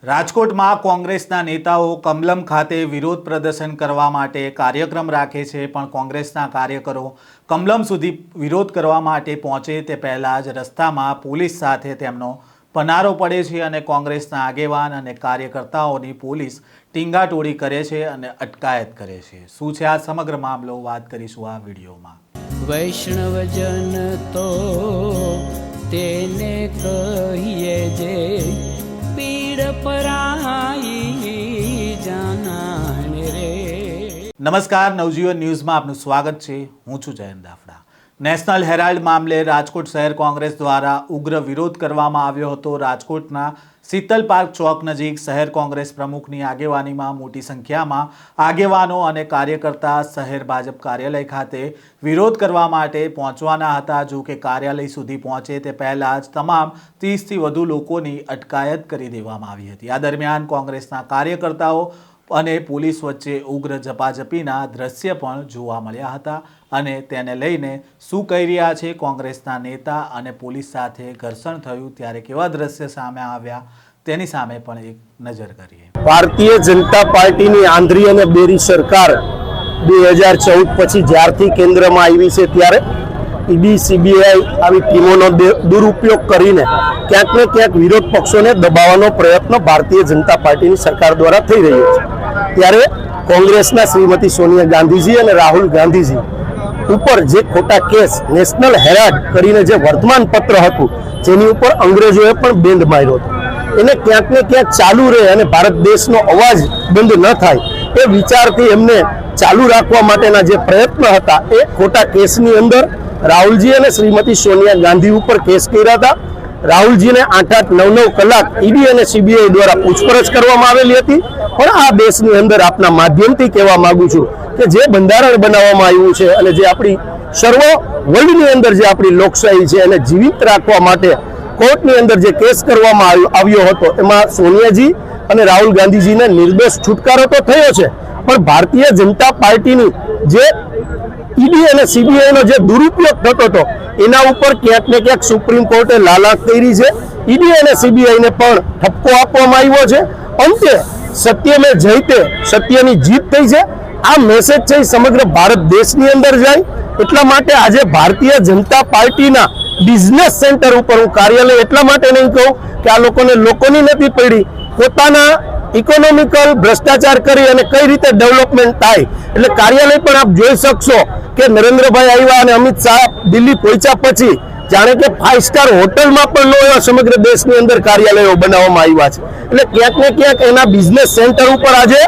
રાજકોટમાં કોંગ્રેસના નેતાઓ કમલમ ખાતે વિરોધ પ્રદર્શન કરવા માટે કાર્યક્રમ રાખે છે, પણ કોંગ્રેસના કાર્યકરો કમલમ સુધી વિરોધ કરવા માટે પહોંચે તે પહેલાં જ રસ્તામાં પોલીસ સાથે તેમનો પનારો પડે છે અને કોંગ્રેસના આગેવાન અને કાર્યકર્તાઓની પોલીસ ટીંગાટોળી કરે છે અને અટકાયત કરે છે। શું છે આ સમગ્ર મામલો, વાત કરીશું આ વિડીયોમાં। વૈષ્ણવજન તો તેને કહીએ જે પીડ પરાઈ જાનાને રે। નમસ્કાર, નવજીવન ન્યૂઝમાં આપનું સ્વાગત છે। હું છું જયંત દાફડા। નેશનલ હેરાલ્ડ મામલે રાજકોટ શહેર કોંગ્રેસ દ્વારા ઉગ્ર વિરોધ કરવામાં આવ્યો હતો। રાજકોટના શીતલ પાર્ક ચોક નજીક શહેર કોંગ્રેસ પ્રમુખની આગેવાનીમાં મોટી સંખ્યામાં આગેવાનો અને કાર્યકર્તા શહેર ભાજપ કાર્યાલય ખાતે વિરોધ કરવા માટે પહોંચવાના હતા। જો કે કાર્યાલય સુધી પહોંચે તે પહેલાં જ તમામ 30થી વધુ લોકોની અટકાયત કરી દેવામાં આવી હતી। આ દરમિયાન કોંગ્રેસના કાર્યકર્તાઓ અને પોલીસ વચ્ચે ઉગ્ર ઝપાઝપીના દ્રશ્ય પણ જોવા મળ્યા હતા અને તેને લઈને શું કહી રહ્યા છે કોંગ્રેસના નેતા અને પોલીસ સાથે ઘર્ષણ થયું ત્યારે કેવા દ્રશ્ય સામે આવ્યા તેની સામે પણ એક નજર કરીએ। ભારતીય જનતા પાર્ટીની આંધળી અને બેરી સરકાર 2014 પછી જ્યારથી કેન્દ્રમાં આવી છે ત્યારે ઈડી સીબીઆઈ આવી ટીમોનો દુરુપયોગ કરીને ક્યાંક ને ક્યાંક વિરોધ પક્ષોને દબાવવાનો પ્રયત્ન ભારતીય જનતા પાર્ટીની સરકાર દ્વારા થઈ રહ્યો છે। ત્યારે કોંગ્રેસના શ્રીમતી સોનિયા ગાંધીજી અને રાહુલ ગાંધીજી ઉપર જે ખોટા કેસ નેશનલ હેરાલ્ડ કરીને જે વર્તમાન પત્ર હતું જેની ઉપર અંગ્રેજોએ પણ બેન્ડ માર્યો હતો, એને ક્યાંક ને ક્યાંક ચાલુ રહે અને ભારત દેશનો અવાજ બંધ ન થાય એ વિચારથી એમને ચાલુ રાખવા માટેના જે પ્રયત્ન હતા એ ખોટા કેસની અંદર રાહુલજી અને શ્રીમતી સોનિયા ગાંધી ઉપર કેસ કર્યા હતા। રાહુલજીને 8-8, 9-9 કલાક ઈડી અને સીબીઆઈ દ્વારા પૂછપરછ કરવામાં આવેલી હતી। પણ આ દેશની અંદર આપના માધ્યમથી કહેવા માંગુ છું કે જે બંધારણ બનાવવામાં આવ્યું છે અને જે આપણી સર્વ વર્લ્ડની અંદર જે આપણી લોકશાહી છે એને જીવિત રાખવા માટે કોર્ટની અંદર જે કેસ કરવામાં આવ્યો હતો એમાં સોનિયાજી અને રાહુલ ગાંધીજીને નિર્દોષ છુટકારો તો થયો છે, પણ ભારતીય જનતા પાર્ટીની જે ઈડી અને સીબીઆઈનો જે દુરુપયોગ થતો હતો એના ઉપર ક્યાંક ને ક્યાંક સુપ્રીમ કોર્ટે લાલાક કરી છે। ઈડી અને સીબીઆઈને પણ ઠપકો આપવામાં આવ્યો છે। અંતે સત્ય મેં જયતે, સત્યની જીત થઈ છે। આ મેસેજ છે સમગ્ર ભારત દેશની અંદર જાય એટલા માટે આજે ભારતીય જનતા પાર્ટીના બિઝનેસ સેન્ટર ઉપર હું કાર્યાલય એટલા માટે નહીં કહું કે આ લોકોની નથી પડી, પોતાના ઇકોનોમિકલ ભ્રષ્ટાચાર કરી અને કઈ રીતે ડેવલપમેન્ટ થાય એટલે કાર્યાલય પણ આપ જોઈ શકશો કે નરેન્દ્રભાઈ આવ્યા અને અમિત શાહ દિલ્હી પહોંચ્યા પછી જાણે કે 5 સ્ટાર હોટલમાં પણ ન એવા સમગ્ર દેશની અંદર કાર્યાલયો બનાવવામાં આવ્યા છે। એટલે ક્યાંક ને ક્યાંક એના બિઝનેસ સેન્ટર ઉપર આજે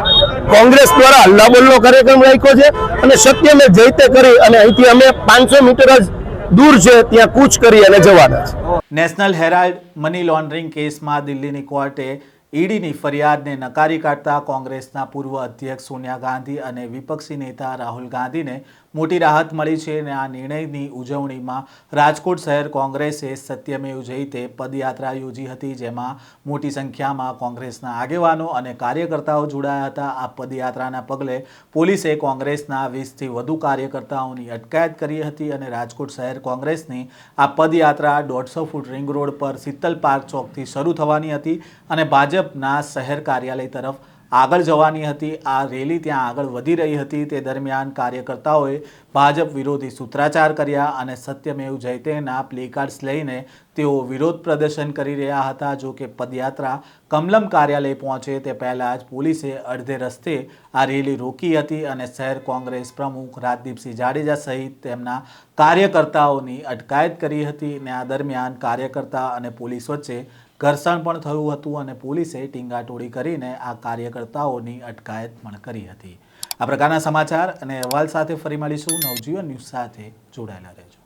કોંગ્રેસ દ્વારા હલ્લાબોલનો કાર્યક્રમ રાખ્યો છે અને સત્યને જયતે કરી અને અહીંથી અમે 500 મીટર જ દૂર છે ત્યાં કૂચ કરી અને જવાના છે। નેશનલ હેરાલ્ડ મની લોન્ડરિંગ કેસમાં દિલ્હીની કોર્ટે ઈડીની ફરિયાદને નકારી કાઢતા કોંગ્રેસના પૂર્વ અધ્યક્ષ સોનિયા ગાંધી અને વિપક્ષી નેતા રાહુલ ગાંધીને મોટી રાહત મળી છે અને આ નિર્ણયની ઉજવણીમાં રાજકોટ શહેર કોંગ્રેસે સત્યમેવ જયતે પદયાત્રા યોજી હતી, જેમાં મોટી સંખ્યામાં કોંગ્રેસના આગેવાનો અને કાર્યકર્તાઓ જોડાયા હતા। આ પદયાત્રાના પગલે પોલીસે કોંગ્રેસના 20થી વધુ કાર્યકર્તાઓની અટકાયત કરી હતી અને રાજકોટ શહેર કોંગ્રેસની આ પદયાત્રા 150 ફૂટ રિંગ રોડ પર શીતલ પાર્ક ચોકથી શરૂ થવાની હતી અને ભાજપના શહેર કાર્યાલય તરફ આગળ જવાની હતી। આ રેલી ત્યાં આગળ વધી રહી હતી તે દરમિયાન કાર્યકર્તાઓએ ભાજપ વિરોધી સૂત્રાચાર કર્યા અને સત્યમેવ જયતેના પ્લેકાર્ડ્સ લઈને તેઓ વિરોધ પ્રદર્શન કરી રહ્યા હતા। જો કે પદયાત્રા કમલમ કાર્યાલય પહોંચે તે પહેલાં જ પોલીસે અડધે રસ્તે આ રેલી રોકી હતી અને શહેર કોંગ્રેસ પ્રમુખ રાજદીપસિંહ જાડેજા સહિત તેમના કાર્યકર્તાઓની અટકાયત કરી હતી અને આ દરમિયાન કાર્યકર્તા અને પોલીસ વચ્ચે ઘર્ષણ પણ થયું હતું અને પોલીસે ટીંગાટોળી કરીને આ કાર્યકર્તાઓની અટકાયત પણ કરી હતી। આ પ્રકારના સમાચાર અને અહેવાલ સાથે ફરી મળીશું। નવજીવન ન્યૂઝ સાથે જોડાયેલા રહેજો।